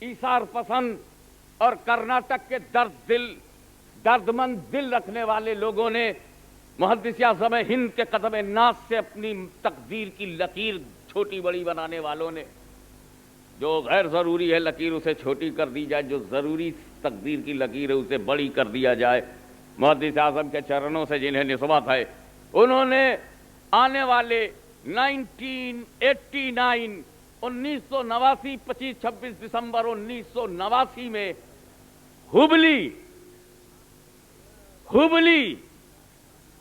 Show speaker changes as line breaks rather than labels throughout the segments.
ایثار پسند اور کرناٹک کے دردمند دل رکھنے والے لوگوں نے محدث اعظم ہند کے قدم ناز سے اپنی تقدیر کی لکیر چھوٹی بڑی بنانے والوں نے، جو غیر ضروری ہے لکیر اسے چھوٹی کر دی جائے، جو ضروری تقدیر کی لکیر ہے اسے بڑی کر دیا جائے۔ محدث اعظم کے چرنوں سے جنہیں نسبت ہے، انہوں نے آنے والے 1989 1989 25-26 دسمبر 1989 میں ہبلی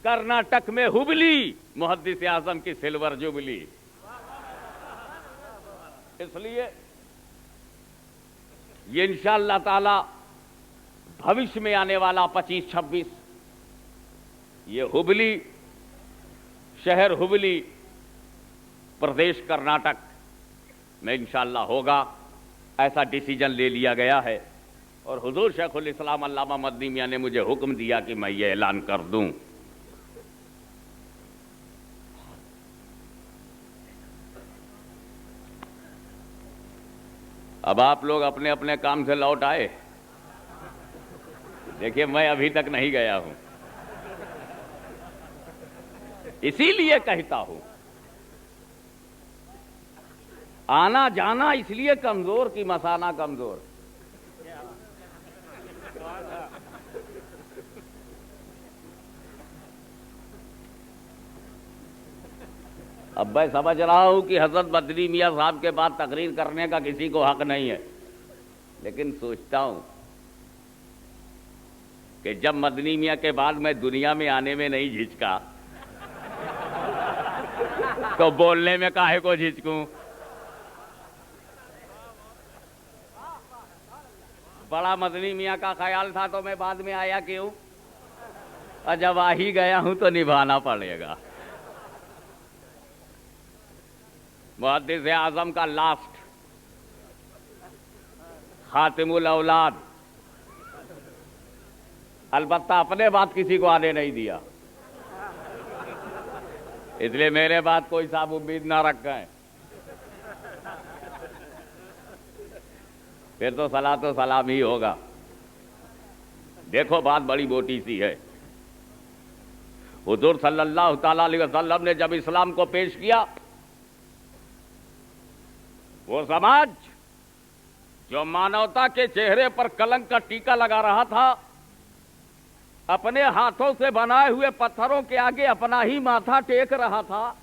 کرناٹک میں ہبلی محدث اعظم کی سلور جوبلی، اس لیے یہ انشاءاللہ تعالی بھوشیہ میں آنے والا 25-26 یہ ہبلی شہر ہبلی پردیش کرناٹک میں انشاءاللہ ہوگا، ایسا ڈیسیجن لے لیا گیا ہے، اور حضور شیخ الاسلام علامہ مدنی میاں نے مجھے حکم دیا کہ میں یہ اعلان کر دوں۔ اب آپ لوگ اپنے اپنے کام سے لوٹ آئے، دیکھیے میں ابھی تک نہیں گیا ہوں، اسی لیے کہتا ہوں آنا جانا اس لیے کمزور کہ مسانہ کمزور۔ اب میں سمجھ رہا ہوں کہ حضرت مدنی میاں صاحب کے بعد تقریر کرنے کا کسی کو حق نہیں ہے، لیکن سوچتا ہوں کہ جب مدنی میاں کے بعد میں دنیا میں آنے میں نہیں جھجکا تو بولنے میں کاہے کو جھجکوں؟ بڑا مدنی میاں کا خیال تھا تو میں بعد میں آیا کیوں؟ اور جب آ ہی گیا ہوں تو نبھانا پڑے گا۔ محدث اعظم کا لاسٹ خاتم الاولاد، البتہ اپنے بات کسی کو آنے نہیں دیا، اس لیے میرے بات کوئی صاحب امید نہ رکھیں، پھر تو صلاۃ و سلام ہی ہوگا۔ دیکھو بات بڑی موٹی سی ہے، حضور صلی اللہ تعالی علیہ وسلم نے جب اسلام کو پیش کیا، وہ سماج جو مانوتا کے چہرے پر کلنک کا ٹیکا لگا رہا تھا، اپنے ہاتھوں سے بنائے ہوئے پتھروں کے آگے اپنا ہی ماتھا ٹیک رہا تھا،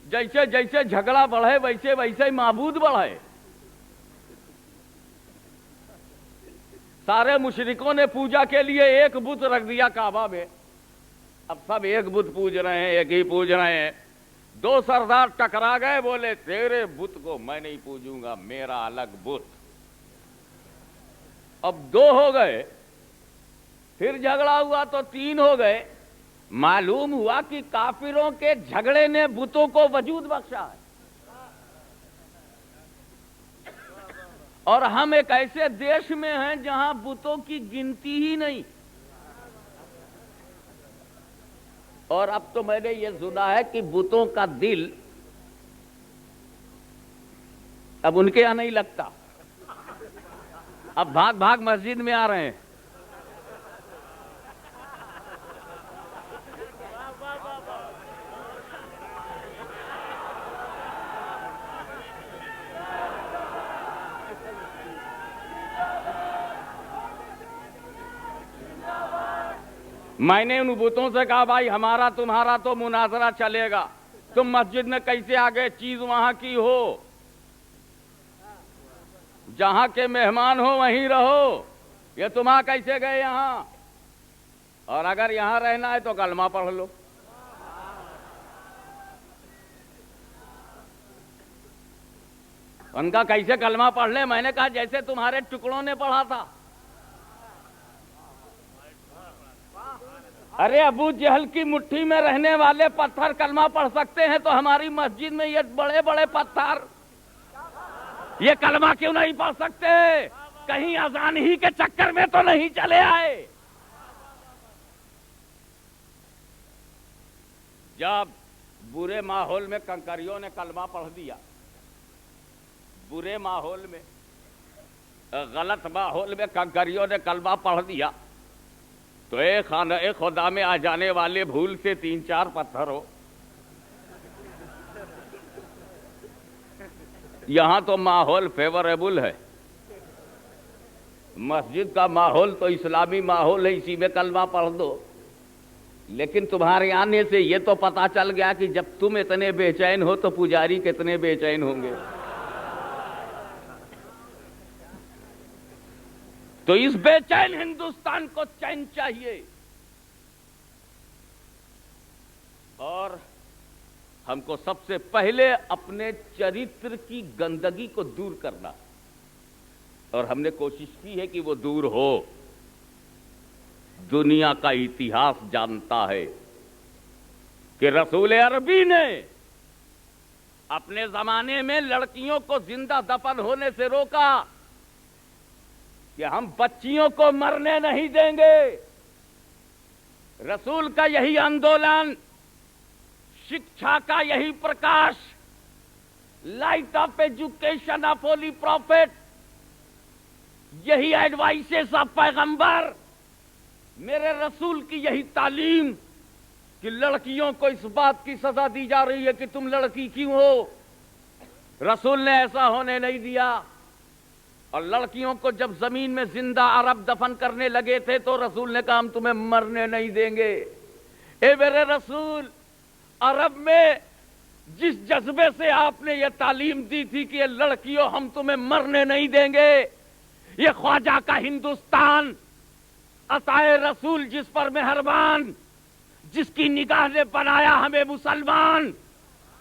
جیسے جیسے جھگڑا بڑھے ویسے ویسے معبود بڑھے۔ سارے مشرکوں نے پوجا کے لیے ایک بت رکھ دیا کعبہ میں، اب سب ایک بت پوج رہے ہیں، ایک ہی پوج رہے ہیں۔ دو سردار ٹکرا گئے، بولے تیرے بت کو میں نہیں پوجوں گا، میرا الگ بت۔ اب دو ہو گئے، پھر جھگڑا ہوا تو تین ہو گئے، معلوم ہوا کہ کافروں کے جھگڑے نے بتوں کو وجود بخشا ہے۔ اور ہم ایک ایسے دیش میں ہیں جہاں بتوں کی گنتی ہی نہیں، اور اب تو میں نے یہ سنا ہے کہ بتوں کا دل اب ان کے یہاں نہیں لگتا، اب بھاگ بھاگ مسجد میں آ رہے ہیں۔ میں نے ان بتوں سے کہا بھائی ہمارا تمہارا تو مناظرہ چلے گا، تم مسجد میں کیسے آ گئے؟ چیز وہاں کی ہو، جہاں کے مہمان ہو وہیں رہو، یہ تمہاں کیسے گئے یہاں؟ اور اگر یہاں رہنا ہے تو کلمہ پڑھ لو۔ ان کا کیسے کلمہ پڑھ لے؟ میں نے کہا جیسے تمہارے ٹکڑوں نے پڑھا تھا۔ ارے ابو جہل کی مٹھی میں رہنے والے پتھر کلمہ پڑھ سکتے ہیں تو ہماری مسجد میں یہ بڑے بڑے پتھر یہ کلمہ کیوں نہیں پڑھ سکتے؟ کہیں اذان ہی کے چکر میں تو نہیں چلے آئے؟ جب برے ماحول میں کنکریوں نے کلمہ پڑھ دیا، برے ماحول میں، غلط ماحول میں کنکریوں نے کلمہ پڑھ دیا تو ایک خانہ خدا میں آ جانے والے بھول سے 3-4 پتھر ہو. یہاں تو ماحول فیوریبل ہے، مسجد کا ماحول تو اسلامی ماحول ہے، اسی میں کلمہ پڑھ دو. لیکن تمہارے آنے سے یہ تو پتا چل گیا کہ جب تم اتنے بے چین ہو تو پجاری کتنے بے چین ہوں گے. تو اس بے چین ہندوستان کو چین چاہیے، اور ہم کو سب سے پہلے اپنے چرتر کی گندگی کو دور کرنا، اور ہم نے کوشش کی ہے کہ وہ دور ہو. دنیا کا اتہاس جانتا ہے کہ رسول عربی نے اپنے زمانے میں لڑکیوں کو زندہ دفن ہونے سے روکا کہ ہم بچیوں کو مرنے نہیں دیں گے. رسول کا یہی آندولن، شکشا کا یہی پرکاش، light of education of holy prophet, یہی ایڈوائسز آف پیغمبر، میرے رسول کی یہی تعلیم کہ لڑکیوں کو اس بات کی سزا دی جا رہی ہے کہ تم لڑکی کیوں ہو. رسول نے ایسا ہونے نہیں دیا. اور لڑکیوں کو جب زمین میں زندہ عرب دفن کرنے لگے تھے تو رسول نے کہا ہم تمہیں مرنے نہیں دیں گے. اے میرے رسول، عرب میں جس جذبے سے آپ نے یہ تعلیم دی تھی کہ یہ لڑکیوں ہم تمہیں مرنے نہیں دیں گے، یہ خواجہ کا ہندوستان، عطائے رسول جس پر مہربان، جس کی نگاہ نے بنایا ہمیں مسلمان،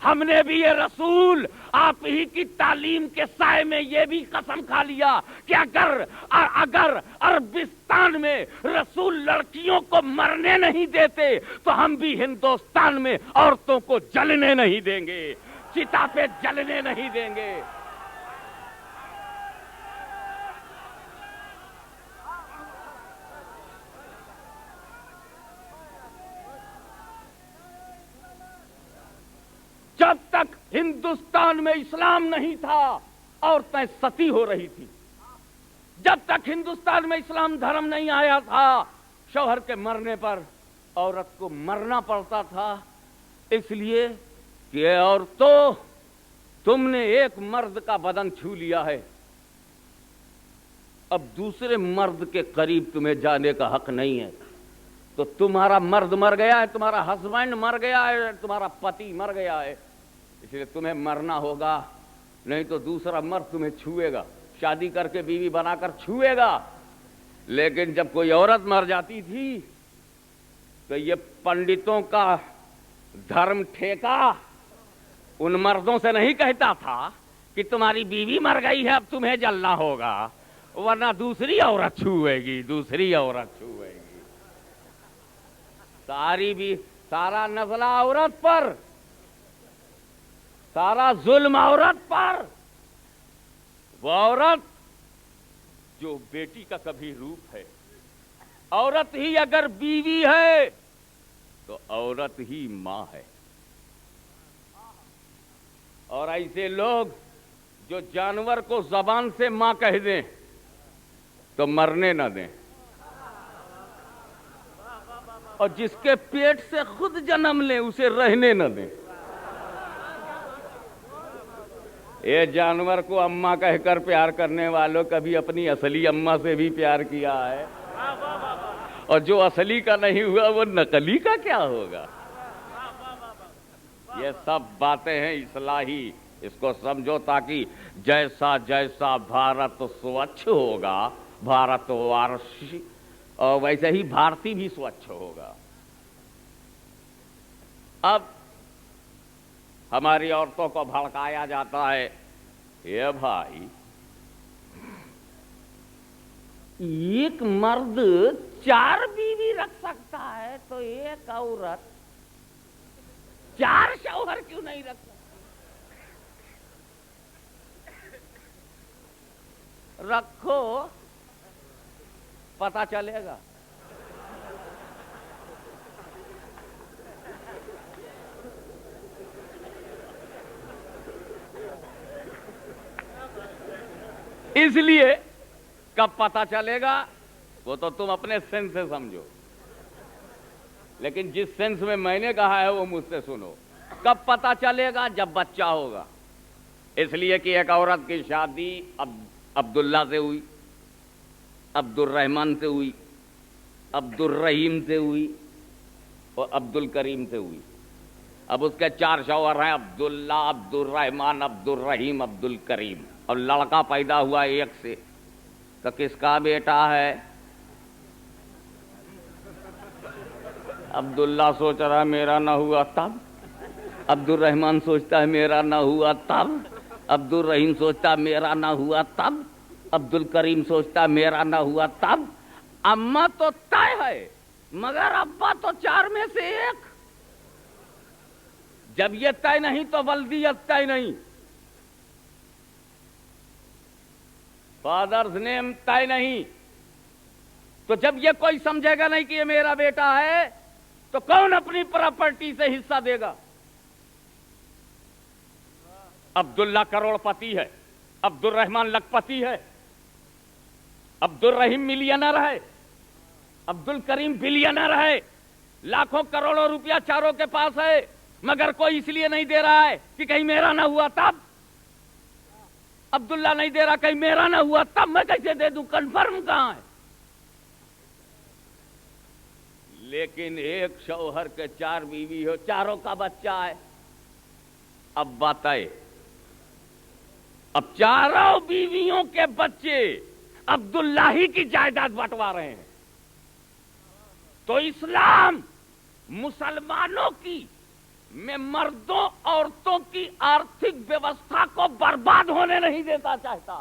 ہم نے بھی یہ رسول آپ ہی کی تعلیم کے سائے میں یہ بھی قسم کھا لیا کہ اگر عربستان میں رسول لڑکیوں کو مرنے نہیں دیتے تو ہم بھی ہندوستان میں عورتوں کو جلنے نہیں دیں گے، چتا پہ جلنے نہیں دیں گے. جب تک ہندوستان میں اسلام نہیں تھا عورتیں ستی ہو رہی تھی. جب تک ہندوستان میں اسلام دھرم نہیں آیا تھا شوہر کے مرنے پر عورت کو مرنا پڑتا تھا، اس لیے کہ عورتوں تم نے ایک مرد کا بدن چھو لیا ہے، اب دوسرے مرد کے قریب تمہیں جانے کا حق نہیں ہے. تو تمہارا مرد مر گیا ہے، تمہارا ہسبینڈ مر گیا ہے، تمہارا پتی مر گیا ہے، اس لیے تمہیں مرنا ہوگا، نہیں تو دوسرا مرد تمہیں چھوئے گا، شادی کر کے بیوی بنا کر چھوئے گا. لیکن جب کوئی عورت مر جاتی تھی تو یہ پنڈتوں کا دھرم ٹھیکا ان مردوں سے نہیں کہتا تھا کہ تمہاری بیوی مر گئی ہے اب تمہیں جلنا ہوگا، ورنہ دوسری عورت چھوئے گی، دوسری عورت چھوئے گی. سارا نزلہ عورت پر، سارا ظلم عورت پر. وہ عورت جو بیٹی کا کبھی روپ ہے، عورت ہی اگر بیوی ہے تو عورت ہی ماں ہے. اور ایسے لوگ جو جانور کو زبان سے ماں کہہ دیں تو مرنے نہ دیں، اور جس کے پیٹ سے خود جنم لیں اسے رہنے نہ دیں. یہ جانور کو اماں کہہ کر پیار کرنے والوں کبھی اپنی اصلی اماں سے بھی پیار کیا ہے، اور جو اصلی کا نہیں ہوا وہ نقلی کا کیا ہوگا. یہ سب باتیں ہیں اصلاحی، اس کو سمجھو تاکہ جیسا جیسا بھارت سوچھ ہوگا، بھارت وارشی، اور ویسے ہی بھارتی بھی سوچھ ہوگا. اب ہماری عورتوں کو بھڑکایا جاتا ہے، یہ بھائی ایک مرد 4 بیوی رکھ سکتا ہے تو ایک عورت 4 شوہر کیوں نہیں رکھ سکتی؟ رکھو پتا چلے گا. اس لیے کب پتا چلے گا وہ تو تم اپنے سینس سے سمجھو، لیکن جس سینس میں میں نے کہا ہے وہ مجھ سے سنو. کب پتا چلے گا؟ جب بچہ ہوگا. اس لیے کہ ایک عورت کی شادی عبداللہ سے ہوئی، عبد الرحمن سے ہوئی، عبد الرحیم سے ہوئی اور عبد الکریم سے ہوئی. اب اس کے 4 شوہر ہیں، عبداللہ، عبد الرحمن، عبد الرحیم، عبد الکریم. اور لڑکا پیدا ہوا ایک سے، تو کس کا بیٹا ہے؟ عبداللہ سوچ رہا ہے میرا نہ ہوا تب، عبد الرحمن سوچتا ہے میرا نہ ہوا تب، عبد الرحیم سوچتا ہے میرا نہ ہوا تب، عبد الکریم سوچتا ہے میرا نہ ہوا تب. اماں تو طے ہے مگر ابا تو 4 میں سے ایک. جب یہ طے نہیں تو ولدیت طے نہیں، فادرز نیم طے نہیں. تو جب یہ کوئی سمجھے گا نہیں کہ یہ میرا بیٹا ہے تو کون اپنی پراپرٹی سے حصہ دے گا؟ عبداللہ کروڑ پتی ہے، عبد الرحمن لکھ پتی ہے، عبد الرحیم ملینر ہے، عبد الکریم بلینر ہے. لاکھوں کروڑوں روپیہ چاروں کے پاس ہے، مگر کوئی اس لیے نہیں دے رہا ہے کہ کہیں میرا نہ ہوا تب. عبداللہ نہیں دے رہا کہیں میرا نہ ہوا تب میں کیسے دے دوں؟ کنفرم کہاں ہے؟ لیکن ایک شوہر کے 4 بیوی ہو، چاروں کا بچہ ہے. اب بتائے، اب چاروں بیویوں کے بچے عبداللہ ہی کی جائیداد بٹوا رہے ہیں. تو اسلام مسلمانوں کی میں مردوں عورتوں کی آرتھک ویوستھا کو برباد ہونے نہیں دیتا چاہتا.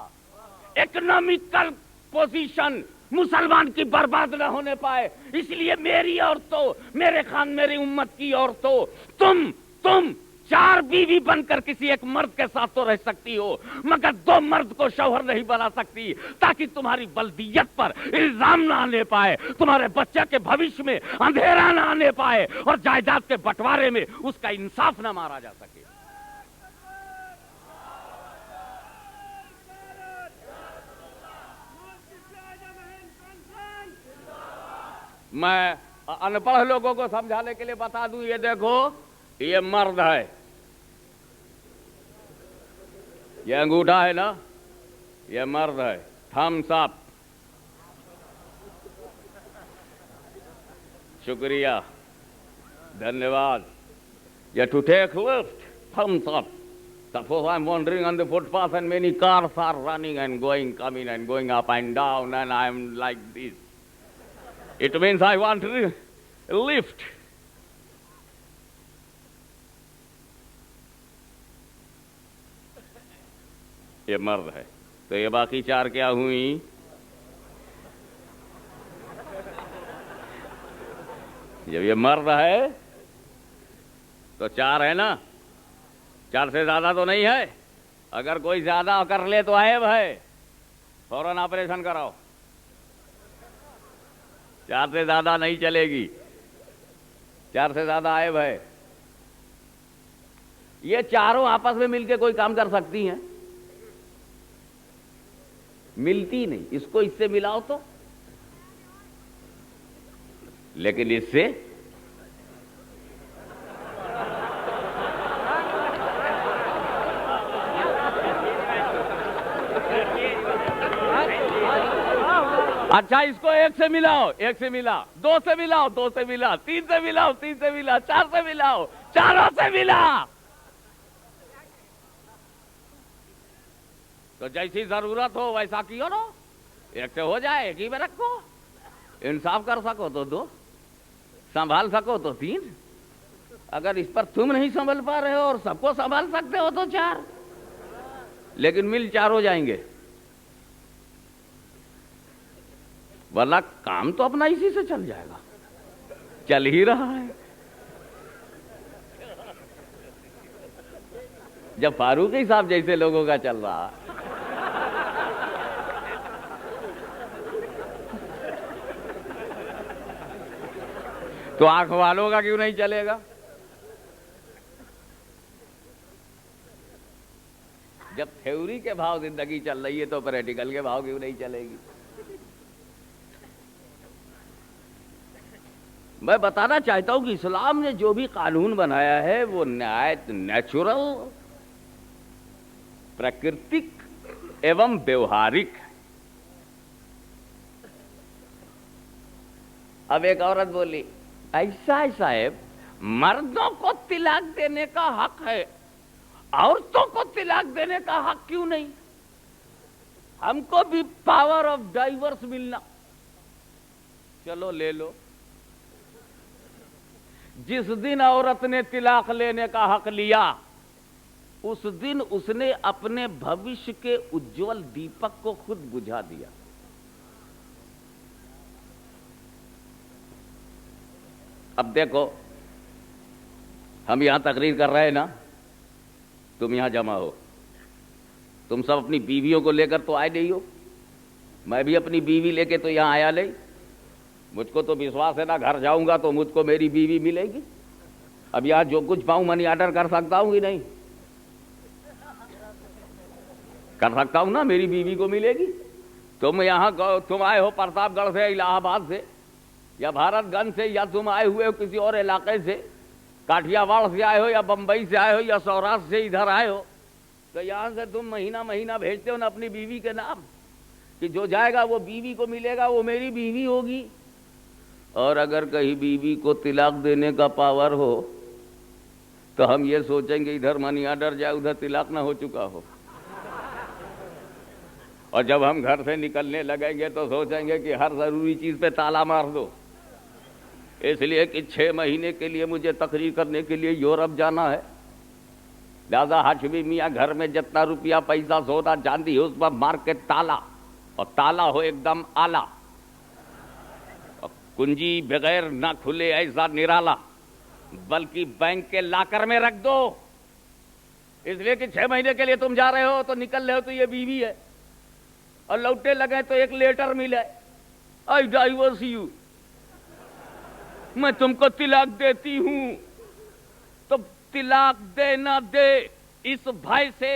اکنامیکل پوزیشن مسلمان کی برباد نہ ہونے پائے. اس لیے میری عورتوں، میری امت کی عورتوں، تم 4 بیوی بن کر کسی ایک مرد کے ساتھ تو رہ سکتی ہو، مگر 2 مرد کو شوہر نہیں بنا سکتی، تاکہ تمہاری بلدیت پر الزام نہ آنے پائے، تمہارے بچے کے بھوش میں اندھیرا نہ آنے پائے، اور جائیداد کے بٹوارے میں اس کا انصاف نہ مارا جا سکے. میں ان پڑھ لوگوں کو سمجھانے کے لیے بتا دوں، یہ دیکھو یہ مرد ہے، یہ انگوٹھا ہے نا، یہ مرد ہے. Thumbs up. شکریہ، دھنیہ واد. یہ to take left, thumbs up. Suppose I'm wandering on the footpath and many cars are running and going, coming and going up and down, and I'm like this. It means I want to lift. یہ مرد ہے. تو یہ باقی 4 کیا ہوئی؟ جب یہ مرد ہے تو 4 ہے نا، 4 سے زیادہ تو نہیں ہے. اگر کوئی زیادہ کر لے تو عیب ہے، فوراً آپریشن کراؤ. 4 سے زیادہ نہیں چلے گی، 4 سے زیادہ عیب ہے. یہ چاروں آپس میں مل کے کوئی کام کر سکتی ہیں؟ ملتی نہیں. اس کو اس سے ملاؤ تو، لیکن اس سے اچھا اس کو 1 سے ملاؤ، 1 سے ملا، 2 سے ملاؤ، 2 سے ملا، 3 سے ملاؤ، 3 سے ملا، 4 سے ملاؤ، 4 سے ملا. تو جیسی ضرورت ہو ویسا کیوں نہ 1 سے ہو جائے، 1 ہی میں رکھو. انصاف کر سکو تو 2، سنبھال سکو تو 3. اگر اس پر تم نہیں سنبھل پا رہے ہو اور سب کو سنبھال سکتے ہو تو 4، لیکن مل 4 ہو جائیں گے. ورنہ کام تو اپنا اسی سے چل جائے گا، چل ہی رہا ہے. جب فاروقی صاحب جیسے لوگوں کا چل رہا تو آنکھ والوں کا کیوں نہیں چلے گا؟ جب تھیوری کے بھاؤ زندگی چل رہی ہے تو پریکٹیکل کے بھاؤ کیوں نہیں چلے گی؟ میں بتانا چاہتا ہوں کہ اسلام نے جو بھی قانون بنایا ہے وہ نہایت نیچرل، پراکرتک ایوم بیوہارک ہے۔ اب ایک عورت بولی ایسا ہے صاحب، مردوں کو طلاق دینے کا حق ہے، عورتوں کو طلاق دینے کا حق کیوں نہیں؟ ہم کو بھی پاور آف ڈائیورس ملنا۔ چلو لے لو۔ جس دن عورت نے طلاق لینے کا حق لیا اس دن اس نے اپنے بھوش کے اجول دیپک کو خود بجھا دیا۔ اب دیکھو، ہم یہاں تقریر کر رہے ہیں نا، تم یہاں جمع ہو، تم سب اپنی بیویوں کو لے کر تو آئے نہیں ہو، میں بھی اپنی بیوی لے کے تو یہاں آیا نہیں۔ مجھ کو تو وشواس ہے نا، گھر جاؤں گا تو مجھ کو میری بیوی ملے گی۔ اب یہاں جو کچھ پاؤں منی آرڈر کر سکتا ہوں کہ نہیں کر سکتا ہوں نا، میری بیوی کو ملے گی۔ تم یہاں تم آئے ہو پرتاپ گڑھ سے، الہ آباد سے، یا بھارت گنج سے، یا تم آئے ہوئے ہو کسی اور علاقے سے، کاٹھیا واڑ سے آئے ہو، یا بمبئی سے آئے ہو، یا سوراشٹر سے ادھر آئے ہو، تو یہاں سے تم مہینہ مہینہ بھیجتے ہو نا اپنی بیوی کے نام کہ جو جائے گا وہ بیوی کو ملے گا، وہ میری بیوی ہوگی۔ اور اگر کہیں بیوی کو طلاق دینے کا پاور ہو تو ہم یہ سوچیں گے ادھر منی آرڈر جائے، ادھر طلاق نہ ہو چکا ہو، اور جب ہم گھر سے نکلنے لگیں گے تو سوچیں گے کہ ہر ضروری چیز پہ تالا مار دو، اس لیے کہ 6 مہینے کے لیے مجھے تقریر کرنے کے لیے یورپ جانا ہے، لہذا ہاشمی میاں گھر میں جتنا روپیہ پیسہ سونا چاندی ہے اس پر مار کے تالا، اور تالا ہو ایک دم آلہ، اور کنجی بغیر نہ کھلے ایسا نرالا، بلکہ بینک کے لاکر میں رکھ دو، اس لیے کہ 6 مہینے کے لیے تم جا رہے ہو تو نکل رہے ہو تو یہ بیوی ہے، اور لوٹے لگے تو ایک لیٹر ملے، آئی ڈائیورس یو، میں تم کو طلاق دیتی ہوں۔ تو طلاق دے نہ دے، اس بھائی سے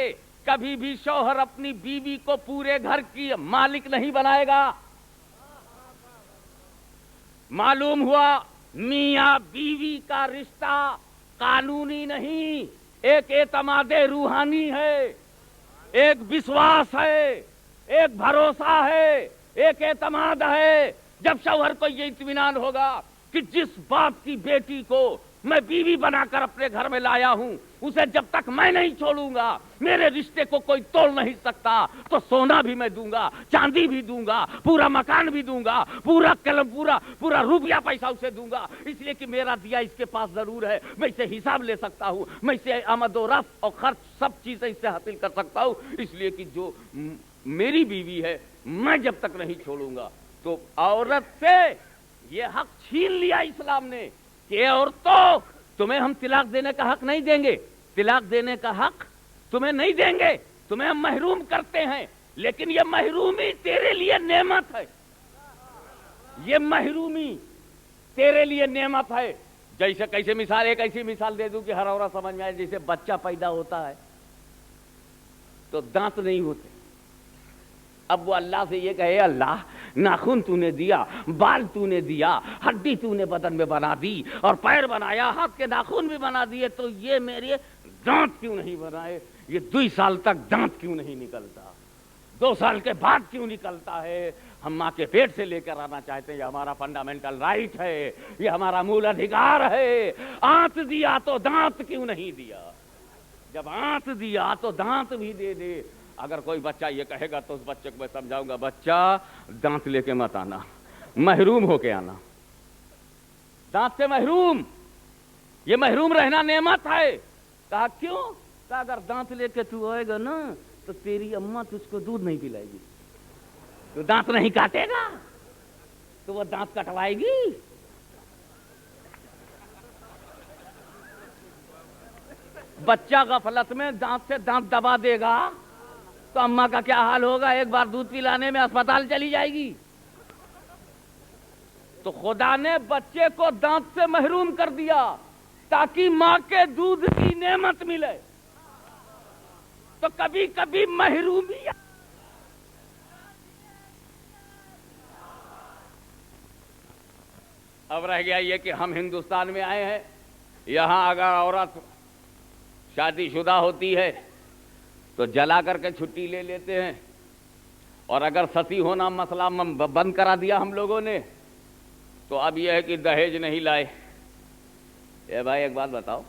کبھی بھی شوہر اپنی بیوی کو پورے گھر کی مالک نہیں بنائے گا۔ معلوم ہوا میاں بیوی کا رشتہ قانونی نہیں، ایک اعتماد روحانی ہے، ایک وشواس ہے، ایک بھروسہ ہے، ایک اعتماد ہے۔ جب شوہر کو یہ اطمینان ہوگا کہ جس باپ کی بیٹی کو میں بیوی بنا کر اپنے گھر میں لایا ہوں اسے جب تک میں نہیں چھوڑوں گا میرے رشتے کو کوئی توڑ نہیں سکتا، تو سونا بھی میں دوں گا، چاندی بھی دوں گا، پورا مکان بھی دوں گا، پورا روپیہ پیسہ اسے دوں گا، اس لیے کہ میرا دیا اس کے پاس ضرور ہے، میں اسے حساب لے سکتا ہوں، میں اسے آمد و رفت اور خرچ سب چیزیں اس سے حاصل کر سکتا ہوں، اس لیے کہ جو میری بیوی ہے میں جب تک نہیں چھوڑوں گا۔ تو عورت سے یہ حق چھین لیا اسلام نے کہ عورتوں تمہیں ہم طلاق دینے کا حق نہیں دیں گے، طلاق دینے کا حق تمہیں نہیں دیں گے، تمہیں ہم محروم کرتے ہیں، لیکن یہ محرومی تیرے لیے نعمت ہے، یہ محرومی تیرے لیے نعمت ہے۔ جیسے کیسے مثال، ایک ایسی مثال دے دوں کہ ہر عورت سمجھ میں آئے، جیسے بچہ پیدا ہوتا ہے تو دانت نہیں ہوتے، اب وہ اللہ سے یہ کہے اللہ ناخن تو نے دیا، بال تو نے دیا، ہڈی تو نے بدن میں بنا دی، اور پیر بنایا، ہاتھ کے ناخن بھی بنا دیے، تو یہ میرے دانت کیوں نہیں بنائے؟ یہ 2 سال تک دانت کیوں نہیں نکلتا؟ 2 سال کے بعد کیوں نکلتا ہے؟ ہم ماں کے پیٹ سے لے کر آنا چاہتے ہیں، یہ ہمارا فنڈامنٹل رائٹ ہے، یہ ہمارا مول ادھیکار ہے۔ آنت دیا تو دانت کیوں نہیں دیا؟ جب آنت دیا تو دانت بھی دے دے۔ اگر کوئی بچہ یہ کہے گا تو اس بچے کو میں سمجھاؤں گا بچہ دانت لے کے مت آنا، محروم ہو کے آنا، دانت سے محروم، یہ محروم رہنا نعمت ہے۔ کہا کیوں؟ کہا اگر دانت لے کے تو آئے گا نا تو تیری اماں تجھ کو دودھ نہیں پلائے گی، تو دانت نہیں کاٹے گا تو وہ دانت کٹوائے گی۔ بچہ غفلت میں دانت سے دانت دبا دے گا تو اماں کا کیا حال ہوگا؟ ایک بار دودھ پلانے میں اسپتال چلی جائے گی۔ تو خدا نے بچے کو دانت سے محروم کر دیا تاکہ ماں کے دودھ کی نعمت ملے۔ تو کبھی کبھی محرومیت. اب رہ گیا یہ کہ ہم ہندوستان میں آئے ہیں, یہاں اگر عورت شادی شدہ ہوتی ہے تو جلا کر کے چھٹی لے لیتے ہیں, اور اگر ستی ہونا مسئلہ بند کرا دیا ہم لوگوں نے, تو اب یہ ہے کہ دہیج نہیں لائے. اے بھائی ایک بات بتاؤ,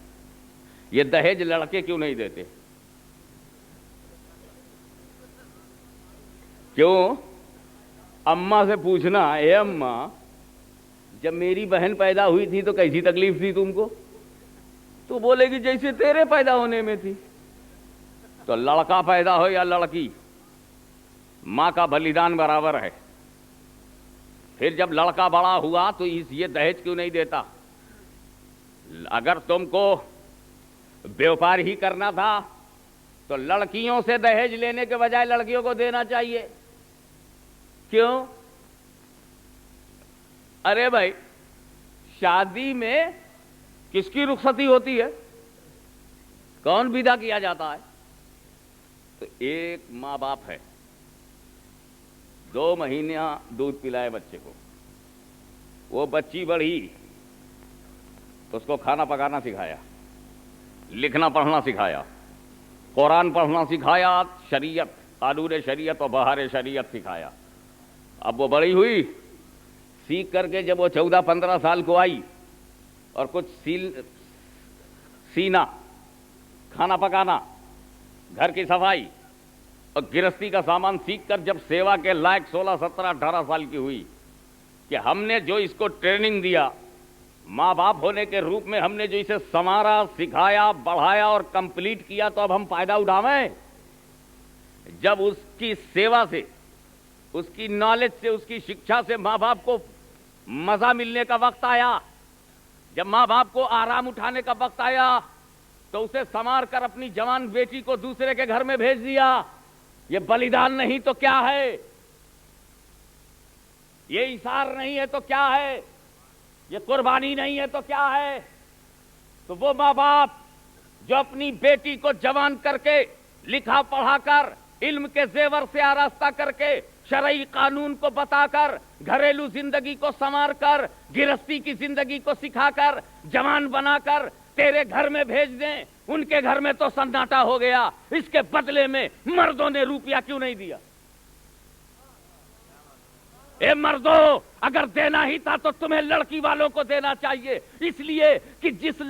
یہ دہیج لڑکے کیوں نہیں دیتے؟ کیوں؟ اماں سے پوچھنا, اے اماں جب میری بہن پیدا ہوئی تھی تو کیسی تکلیف تھی تم کو؟ تو بولے گی جیسے تیرے پیدا ہونے میں تھی. تو لڑکا پیدا ہو یا لڑکی, ماں کا بلیدان برابر ہے. پھر جب لڑکا بڑا ہوا تو یہ دہیج کیوں نہیں دیتا؟ اگر تم کو بیوپار ہی کرنا تھا تو لڑکیوں سے دہیج لینے کے بجائے لڑکیوں کو دینا چاہیے. کیوں؟ ارے بھائی شادی میں کس کی رخصتی ہوتی ہے؟ کون ودا کیا جاتا ہے؟ تو ایک ماں باپ ہے, 2 مہینے دودھ پلائے بچے کو, وہ بچی بڑھی, اس کو کھانا پکانا سکھایا, لکھنا پڑھنا سکھایا, قرآن پڑھنا سکھایا, شریعت, قانون شریعت اور بہار شریعت سکھایا. اب وہ بڑی ہوئی, سیکھ کر کے جب وہ 14-15 سال کو آئی اور کچھ سینا, کھانا پکانا, گھر کی صفائی اور گرہستی کا سامان سیکھ کر جب سیوا کے لائق 16, 17, 18 سال کی ہوئی, کہ ہم نے جو اس کو ٹریننگ دیا, ماں باپ ہونے کے روپ میں ہم نے جو اسے سنوارا, سکھایا, بڑھایا اور کمپلیٹ کیا, تو اب ہم فائدہ اٹھاویں. جب اس کی سیوا سے, اس کی نالج سے, اس کی شکشا سے ماں باپ کو مزہ ملنے کا وقت آیا, جب ماں باپ کو آرام اٹھانے کا وقت آیا, تو اسے سنوار کر اپنی جوان بیٹی کو دوسرے کے گھر میں بھیج دیا. یہ بلیدان نہیں تو کیا ہے؟ یہ ایثار نہیں ہے تو کیا ہے؟ یہ قربانی نہیں ہے تو کیا ہے؟ تو وہ ماں باپ جو اپنی بیٹی کو جوان کر کے, لکھا پڑھا کر, علم کے زیور سے آراستہ کر کے, شرعی قانون کو بتا کر, گھریلو زندگی کو سنوار کر, گرہستی کی زندگی کو سکھا کر, جوان بنا کر تیرے گھر میں بھیج دیں, ان کے گھر میں تو سناٹا ہو گیا. اس کے بدلے میں مردوں نے روپیہ کیوں نہیں دیا؟ اے مردوں, اگر دینا ہی تھا تو تمہیں لڑکی والوں کو دینا چاہیے, اس لیے کہ جس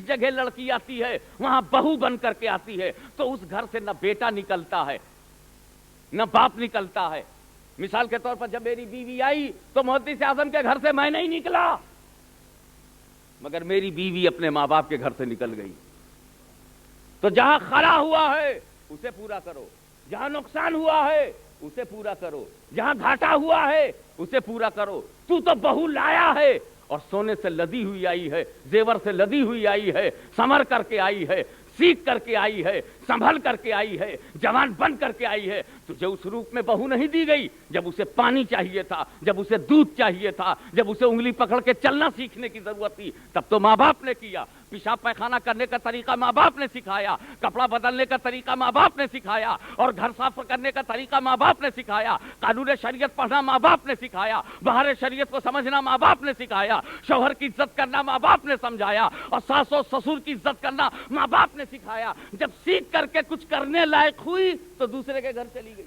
جگہ لڑکی آتی ہے وہاں بہو بن کر کے آتی ہے, تو اس گھر سے نہ بیٹا نکلتا ہے نہ باپ نکلتا ہے. مثال کے طور پر جب میری بیوی آئی تو محدث اعظم کے گھر سے میں نہیں نکلا, مگر میری بیوی اپنے ماں باپ کے گھر سے نکل گئی. تو جہاں خلا ہوا ہے اسے پورا کرو, جہاں نقصان ہوا ہے اسے پورا کرو, جہاں گھاٹا ہوا ہے اسے پورا کرو. تو بہو لایا ہے اور سونے سے لدی ہوئی آئی ہے, زیور سے لدی ہوئی آئی ہے, سنور کر کے آئی ہے, سیکھ کر کے آئی ہے, سنبھل کر کے آئی ہے, جوان بن کر کے آئی ہے. تجھے اس روپ میں بہو نہیں دی گئی جب اسے پانی چاہیے تھا, جب اسے دودھ چاہیے تھا, جب اسے انگلی پکڑ کے چلنا سیکھنے کی ضرورت تھی, تب تو ماں باپ نے کیا. پیشاب پیخانہ کرنے کا طریقہ ماں باپ نے سکھایا, کپڑا بدلنے کا طریقہ ماں باپ نے سکھایا, اور گھر صاف کرنے کا طریقہ ماں باپ نے سکھایا, قانون شریعت پڑھنا ماں باپ نے سکھایا, بہار شریعت کو سمجھنا ماں باپ نے سکھایا, شوہر کی عزت کرنا ماں باپ نے سمجھایا, اور ساس و سسر کی عزت کرنا ماں باپ نے سکھایا. جب سیکھ کر کے کچھ کرنے لائق ہوئی تو دوسرے کے گھر چلی گئی,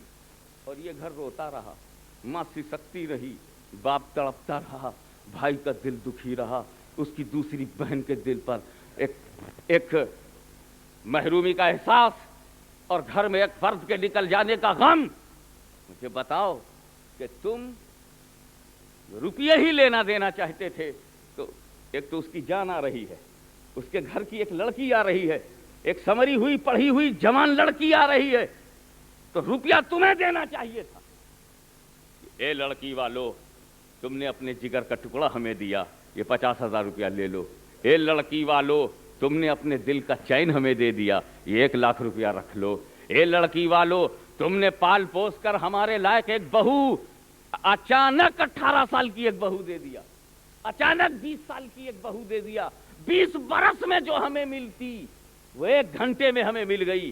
اور یہ گھر روتا رہا, ماں سسکتی رہی, باپ تڑپتا رہا, بھائی کا دل دکھی رہا, اس کی دوسری بہن کے دل پر ایک محرومی کا احساس, اور گھر میں ایک فرد کے نکل جانے کا غم. مجھے بتاؤ کہ تم روپیے ہی لینا دینا چاہتے تھے, تو ایک تو اس کی جان آ رہی ہے, اس کے گھر کی ایک لڑکی آ رہی ہے, ایک سمری ہوئی پڑھی ہوئی جوان لڑکی آ رہی ہے, تو روپیہ تمہیں دینا چاہیے تھا. اے لڑکی والو, تم نے اپنے جگر کا ٹکڑا ہمیں دیا, یہ 50,000 روپیہ لے لو. اے لڑکی والو, تم نے اپنے دل کا چین ہمیں دے دیا, یہ 1 لاکھ روپیہ رکھ لو. اے لڑکی والو, تم نے پال پوس کر ہمارے لائق ایک بہو, اچانک 18 سال کی ایک بہو دے دیا, اچانک 20 سال کی ایک بہو دے دیا. 20 برس میں جو ہمیں ملتی وہ 1 گھنٹے میں ہمیں مل گئی.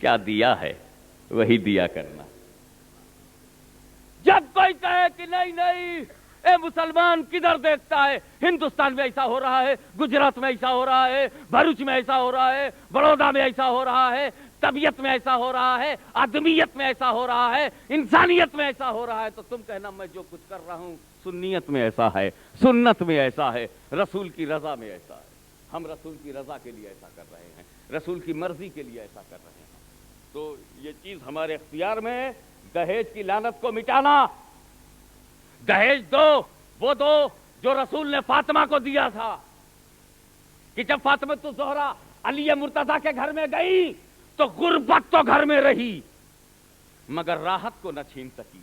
کیا دیا ہے وہی دیا کرنا. جب کوئی کہے کہ نہیں نہیں اے مسلمان کدھر دیکھتا ہے، ہندوستان میں ایسا ہو رہا ہے، گجرات میں ایسا ہو رہا ہے، بھروچ میں ایسا ہو رہا ہے، بڑودہ میں ایسا ہو رہا ہے، طبیعت میں ایسا ہو رہا ہے، آدمیت میں ایسا ہو رہا ہے، انسانیت میں ایسا ہو رہا ہے، تو تم کہنا میں جو کچھ کر رہا ہوں سنیت میں ایسا ہے، سنت میں ایسا ہے، رسول کی رضا میں ایسا ہے. ہم رسول کی رضا کے لیے ایسا کر رہے ہیں، رسول کی مرضی کے لیے ایسا کر رہے ہیں. تو یہ چیز ہمارے اختیار میں ہے. دہیج کی لعنت کو مٹانا. دہیج دو، وہ دو جو رسول نے فاطمہ کو دیا تھا، کہ جب فاطمہ تو زہرا علی مرتضیٰ کے گھر میں گئی تو غربت تو گھر میں رہی مگر راحت کو نہ چھین سکی،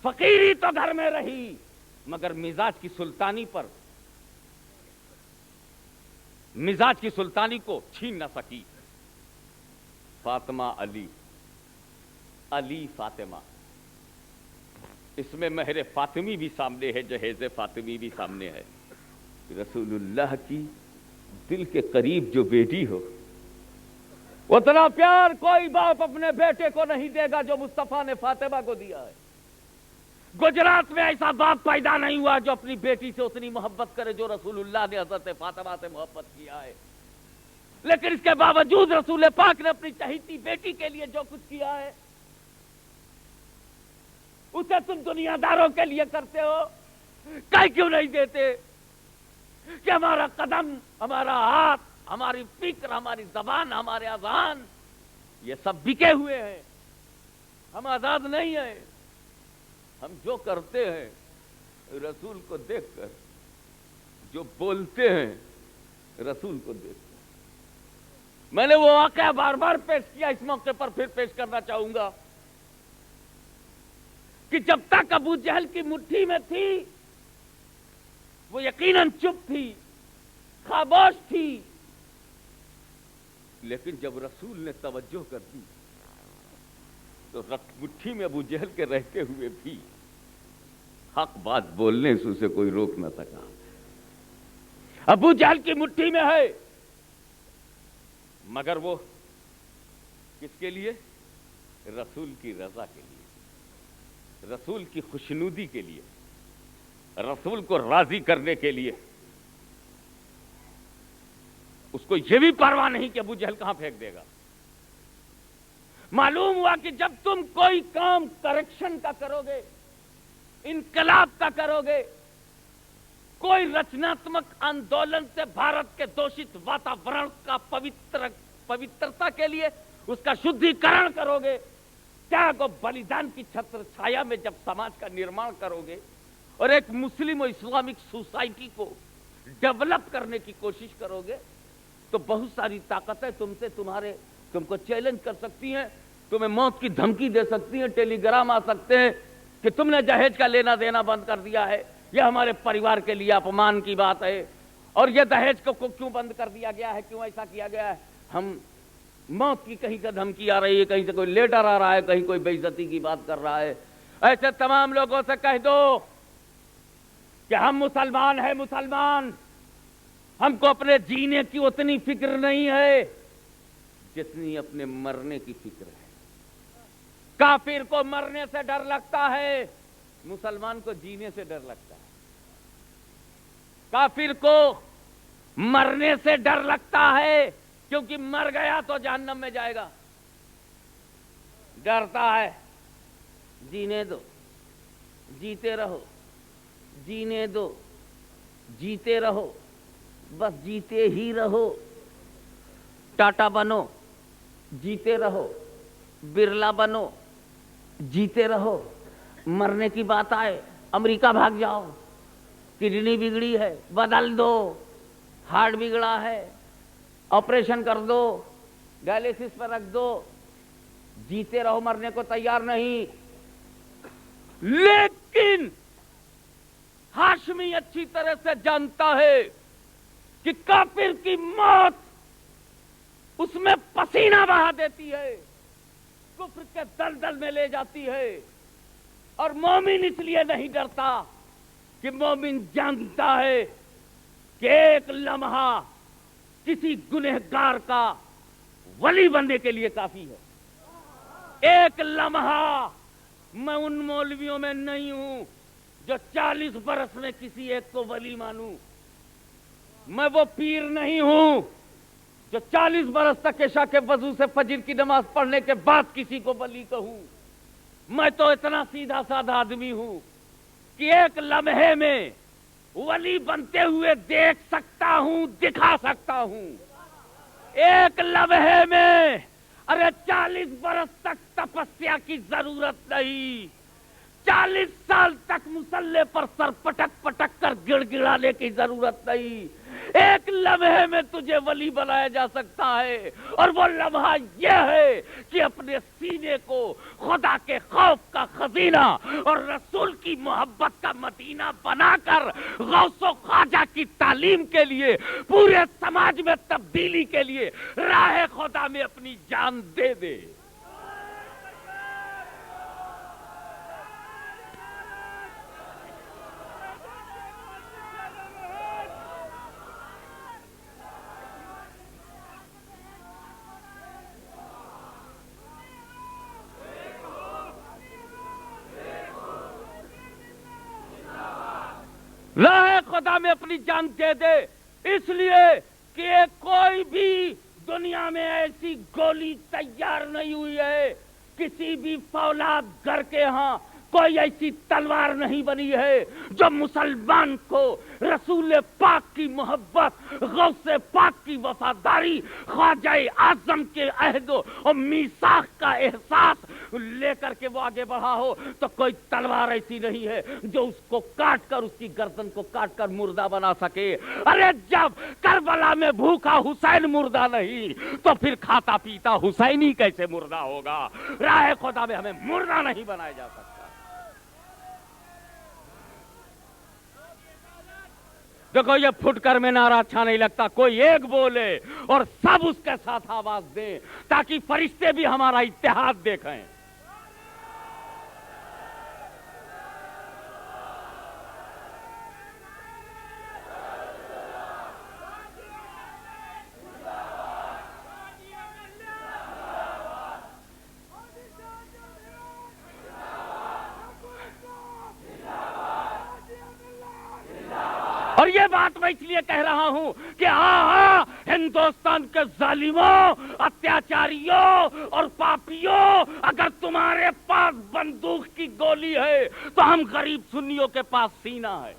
فقیری تو گھر میں رہی مگر مزاج کی سلطانی کو چھین نہ سکی. فاطمہ علی، علی فاطمہ، اس میں مہر فاطمی بھی سامنے ہے، جہیز فاطمی بھی سامنے ہے. رسول اللہ کی دل کے قریب جو بیٹی ہو، اتنا پیار کوئی باپ اپنے بیٹے کو نہیں دے گا جو مصطفیٰ نے فاطمہ کو دیا ہے. گجرات میں ایسا باپ پیدا نہیں ہوا جو اپنی بیٹی سے اتنی محبت کرے جو رسول اللہ نے حضرت فاطمہ سے محبت کیا ہے. لیکن اس کے باوجود رسول پاک نے اپنی چہیتی بیٹی کے لیے جو کچھ کیا ہے اسے تم دنیا داروں کے لیے کرتے ہو. کہیں کیوں نہیں دیتے کہ ہمارا قدم، ہمارا ہاتھ، ہماری فکر، ہماری زبان، ہمارے اذان یہ سب بکے ہوئے ہیں، ہم آزاد نہیں ہیں. ہم جو کرتے ہیں رسول کو دیکھ کر، جو بولتے ہیں رسول کو دیکھ کر. میں نے وہ واقعہ بار بار پیش کیا، اس موقع پر پھر پیش کرنا چاہوں گا کہ جب تک ابو جہل کی مٹھی میں تھی وہ یقیناً چپ تھی، خاموش تھی، لیکن جب رسول نے توجہ کر دی تو مٹھی میں ابو جہل کے رہتے ہوئے بھی حق بات بولنے سے اسے کوئی روک نہ سکا. ابو جہل کی مٹھی میں ہے مگر وہ کس کے لیے؟ رسول کی رضا کے لیے، رسول کی خوشنودی کے لیے، رسول کو راضی کرنے کے لیے. اس کو یہ بھی پرواہ نہیں کہ ابو جہل کہاں پھینک دے گا. معلوم ہوا کہ جب تم کوئی کام کریکشن کا کرو گے، انقلاب کا کرو گے، کوئی رچناتمک آندولن سے بھارت کے دوشت واتاورن کا پوترتا کے لیے اس کا شدھی کرن کرو گے، تیاگ و بلیدان کی چھتر چھایا میں جب سماج کا نرمان کرو گے اور ایک مسلم و اسلامک سوسائٹی کو ڈیولپ کرنے کی کوشش کرو گے تو بہت ساری طاقتیں تم کو چیلنج کر سکتی ہیں، تمہیں موت کی دھمکی دے سکتی ہیں، ٹیلی گرام آ سکتے ہیں کہ تم نے جہیز کا لینا دینا بند کر دیا ہے، یہ ہمارے پریوار کے لیے اپمان کی بات ہے، اور یہ دہیج کو کیوں بند کر دیا گیا ہے، کیوں ایسا کیا گیا ہے. ہم موت کی کہیں سے دھمکی آ رہی ہے، کہیں سے کوئی لیٹر آ رہا ہے، کہیں کوئی بے عزتی کی بات کر رہا ہے. ایسے تمام لوگوں سے کہہ دو کہ ہم مسلمان ہیں، مسلمان، ہم کو اپنے جینے کی اتنی فکر نہیں ہے جتنی اپنے مرنے کی فکر ہے. کافر کو مرنے سے ڈر لگتا ہے، مسلمان کو جینے سے ڈر لگتا ہے. کافر کو مرنے سے ڈر لگتا ہے کیونکہ مر گیا تو جہنم میں جائے گا، ڈرتا ہے. جینے دو، جیتے رہو، جینے دو، جیتے رہو، بس جیتے ہی رہو. ٹاٹا بنو، جیتے رہو، برلا بنو، جیتے رہو. مرنے کی بات آئے امریکہ بھاگ جاؤ، کڈنی بگڑی ہے بدل دو، ہارٹ بگڑا ہے آپریشن کر دو، ڈائلیسس پر رکھ دو. جیتے رہو، مرنے کو تیار نہیں. لیکن ہاشمی اچھی طرح سے جانتا ہے کہ کافر کی موت اس میں پسینہ بہا دیتی ہے، کفر کے دلدل میں لے جاتی ہے. اور مومن اس لیے نہیں ڈرتا کہ مومن جانتا ہے کہ ایک لمحہ کسی گنہگار کا ولی بننے کے لیے کافی ہے۔ ایک لمحہ میں ان مولویوں میں نہیں ہوں جو 40 برس میں کسی ایک کو ولی مانوں۔ میں وہ پیر نہیں ہوں جو 40 برس تک عشاء کے وضو سے فجر کی نماز پڑھنے کے بعد کسی کو ولی کہوں۔ میں تو اتنا سیدھا سادہ آدمی ہوں کہ ایک لمحے میں ولی بنتے ہوئے دیکھ سکتا ہوں، دکھا سکتا ہوں۔ ایک لمحے میں، ارے 40 برس تک تپسیا کی ضرورت نہیں، 40 سال تک مصلے پر سر پٹک پٹک کر گڑ گڑانے کی ضرورت نہیں۔ ایک لمحے میں تجھے ولی بنایا جا سکتا ہے، اور وہ لمحہ یہ ہے کہ اپنے سینے کو خدا کے خوف کا خزینہ اور رسول کی محبت کا مدینہ بنا کر غوث و خواجہ کی تعلیم کے لیے، پورے سماج میں تبدیلی کے لیے راہ خدا میں اپنی جان دے دے۔ راہ خدا میں اپنی جان دے دے، اس لیے کہ کوئی بھی دنیا میں ایسی گولی تیار نہیں ہوئی ہے، کسی بھی فولاد گھر کے ہاں کوئی ایسی تلوار نہیں بنی ہے جو مسلمان کو رسول پاک کی محبت، غوث پاک کی وفاداری، خواجہ اعظم کے عہد و میثاق کا احساس لے کر کے وہ آگے بڑھا ہو۔ تو کوئی تلوار ایسی نہیں ہے جو اس کو کاٹ کر، اس کی گردن کو کاٹ کر مردہ بنا سکے۔ ارے جب کربلا میں بھوکا حسین مردہ نہیں تو پھر کھاتا پیتا حسین ہی کیسے مردہ ہوگا؟ راہ خدا میں ہمیں مردہ نہیں بنایا جا سکتا۔ دیکھو یہ پھٹ کر میں نعرہ اچھا نہیں لگتا، کوئی ایک بولے اور سب اس کے ساتھ آواز دیں تاکہ فرشتے بھی ہمارا اتحاد دیکھیں۔ اور یہ بات میں اس لیے کہہ رہا ہوں کہ ہاں ہندوستان کے ظالموں، اتیاچاریوں اور پاپیوں، اگر تمہارے پاس بندوق کی گولی ہے تو ہم غریب سنیوں کے پاس سینہ ہے۔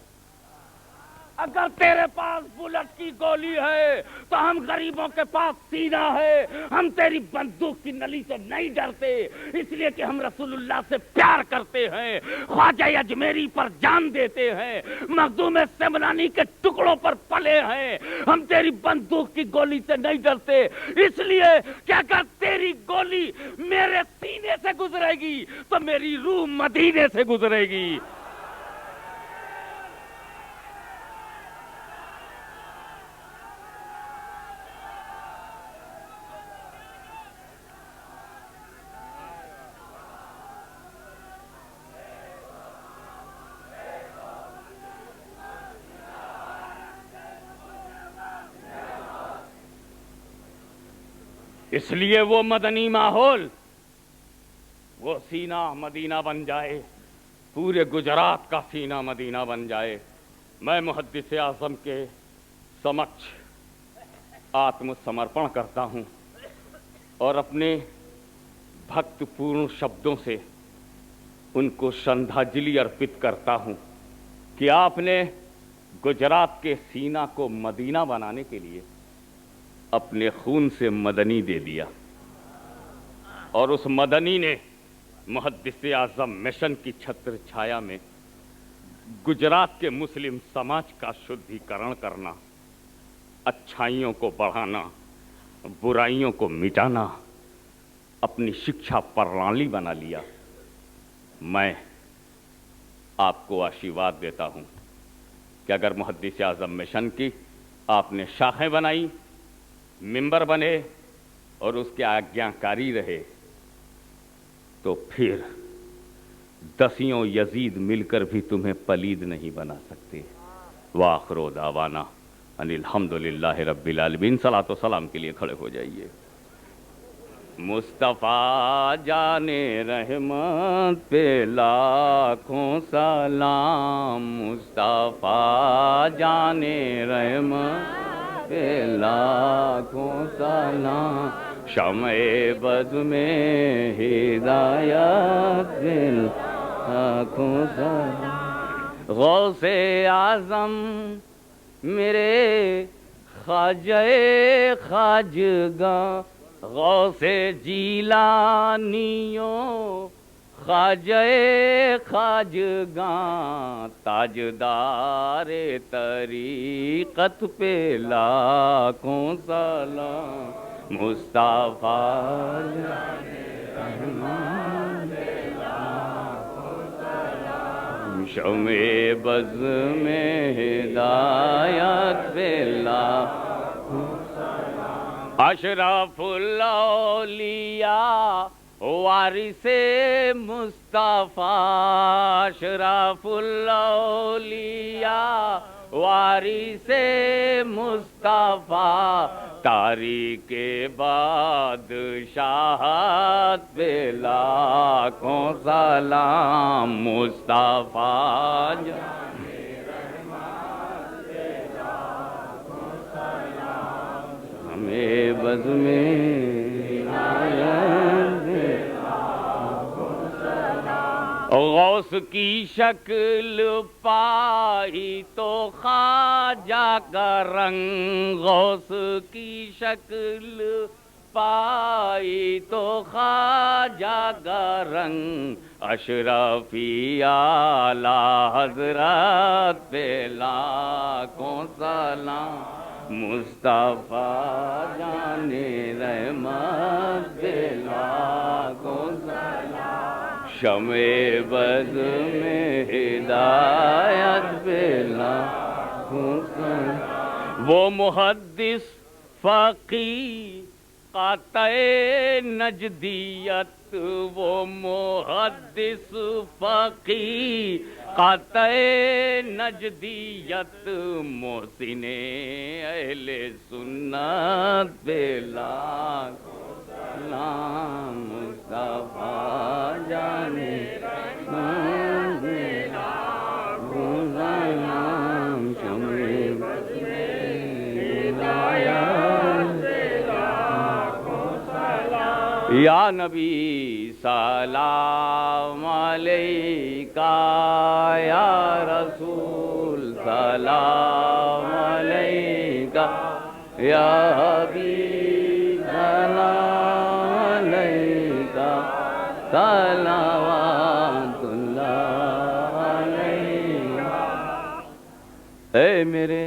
اگر تیرے پاس بلٹ کی گولی ہے تو ہم غریبوں کے پاس سینہ ہے۔ ہم تیری بندوق کی نلی سے نہیں ڈرتے، اس لیے کہ ہم رسول اللہ سے پیار کرتے ہیں، خواجہ اجمیری پر جان دیتے ہیں، مخدوم سمنانی کے ٹکڑوں پر پلے ہیں۔ ہم تیری بندوق کی گولی سے نہیں ڈرتے، اس لیے کہ اگر تیری گولی میرے سینے سے گزرے گی تو میری روح مدینے سے گزرے گی۔ اس لیے وہ مدنی ماحول، وہ سینہ مدینہ بن جائے، پورے گجرات کا سینہ مدینہ بن جائے۔ میں محدث اعظم کے سمکش آتم سمرپن کرتا ہوں اور اپنے بھکت پورن شبدوں سے ان کو شردھاجلی ارپت کرتا ہوں کہ آپ نے گجرات کے سینہ کو مدینہ بنانے کے لیے اپنے خون سے مدنی دے دیا، اور اس مدنی نے محدث اعظم مشن کی چھتر چھایا میں گجرات کے مسلم سماج کا شدھیکرن کرنا، اچھائیوں کو بڑھانا، برائیوں کو مٹانا اپنی شکشا پرنالی بنا لیا۔ میں آپ کو آشیواد دیتا ہوں کہ اگر محدث اعظم مشن کی آپ نے شاخیں بنائی، ممبر بنے اور اس کے آگیاکاری رہے، تو پھر 10 یزید مل کر بھی تمہیں پلید نہیں بنا سکتے۔ وآخر دعوانا ان الحمدللہ رب العالمین۔ صلاۃ و سلام کے لیے کھڑے ہو جائیے۔ مصطفیٰ جانے رحمت پہ لاکھوں سلام، مصطفیٰ جانے رحمت پہ لاکھوں سلام، شمع بز میں ہدایت پہ لاکھوں سلام، غوث اعظم میرے خواجہ خواجگاں، غوث جیلانیوں خواجہ خواجگاں، تاجدار طریقت پہ لاکھوں سلام، مصطفیٰ شمع بز میں ہدایت پہ لاکھوں سلام، اشرف الاولیاء وارث مصطفیٰ، اشرف الاولیاء وارث مصطفیٰ، تاریخ بادشاہت پہ لاکھوں سلام، مصطفیٰ ہمیں بز میں غوث کی شکل پائی تو خواجہ کا رنگ، غوث کی شکل پائی تو خواجہ کا رنگ، اشرفی اعلیٰ حضرات پہ لاکھوں سلام، مصطفیٰ جانے رحمت پہ لاکھوں سلام، شمع بز میں ہدایت پہ لاکھوں سلام، وہ محدث فقیہ قاطع نجدیت، وہ محدث فقیہ قاطع نجدیت، محسن اہل سنت پہ لاکھوں سلام، مصطفیٰ جانے رحمت پہ لاکھوں سلام، شمع بز میں ہدایت پہ لاکھوں سلام، یا نبی سلام علیکہ، یا رسول سلام علیکہ، یا حبیب سلام علیکہ، صلوات اللہ علیکہ، اے میرے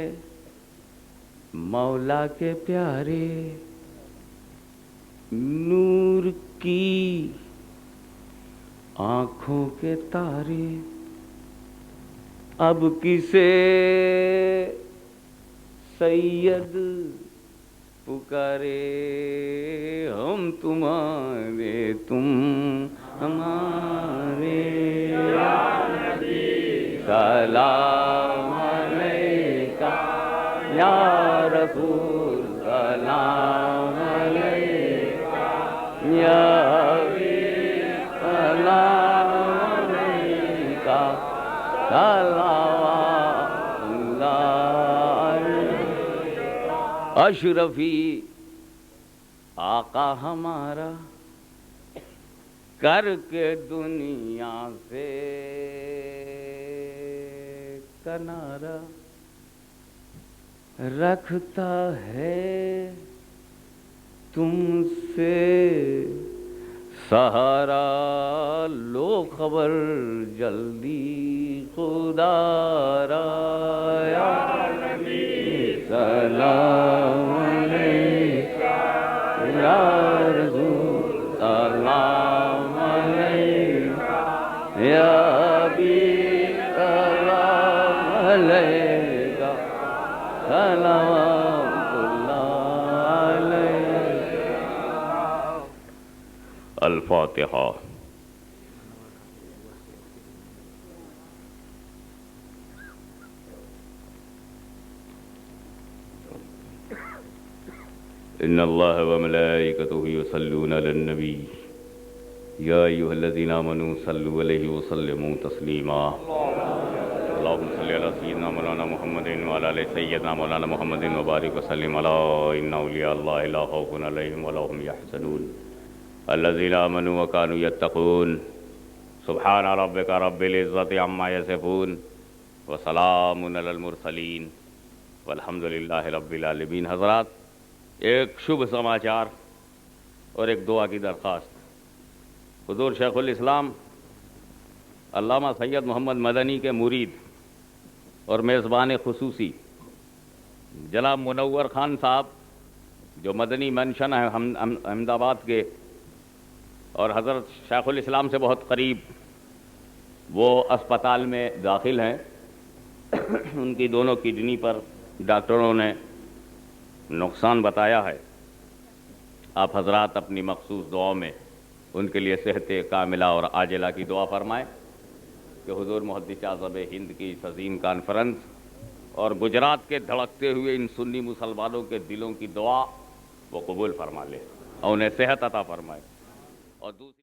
مولا کے پیارے، نور کی آنکھوں کے تارے، اب کسے سید پکارے، ہم تمہارے تم ہمارے، یا نبی سلام علیکہ، یا رسول سلام علیکہ، یا حبیب سلام علیکہ، صلوات اللہ علیہ، اشرفی آقا ہمارا کر کے دنیا سے کنارہ، رکھتا ہے تم سے سہارا، لو خبر جلدی خدا را، یا نبی سلام علیکہ، یا رسول سلام علیکہ، یا حبیب سلام علیکہ، صلوات اللہ علیہ، الفاتحہ۔
إن الله وملائكته يصلون على النبي يا أيها الذين آمنوا صلوا عليه وسلموا تسليما اللهم صل على سيدنا مولانا محمد وعلى آل سيدنا مولانا محمد وبارك وسلم على إن أولياء الله لا خوف عليهم ولا هم يحزنون الذين آمنوا وكانوا يتقون سبحان ربك رب العزة عما يصفون وسلام على المرسلين والحمد للہ رب العالمین۔ حضرات، ایک شبھ سماچار اور ایک دعا کی درخواست۔ حضور شیخ الاسلام علامہ سید محمد مدنی کے مرید اور میزبان خصوصی جناب منور خان صاحب، جو مدنی منشن ہے احمد آباد کے اور حضرت شیخ الاسلام سے بہت قریب، وہ اسپتال میں داخل ہیں۔ ان کی دونوں کڈنی پر ڈاکٹروں نے نقصان بتایا ہے۔ آپ حضرات اپنی مخصوص دعاؤں میں ان کے لیے صحت کاملہ اور عاجلہ کی دعا فرمائیں کہ حضور محدث اعظم ہند کی اس عظیم کانفرنس اور گجرات کے دھڑکتے ہوئے ان سنی مسلمانوں کے دلوں کی دعا وہ قبول فرما لے اور انہیں صحت عطا فرمائے۔ اور دوسری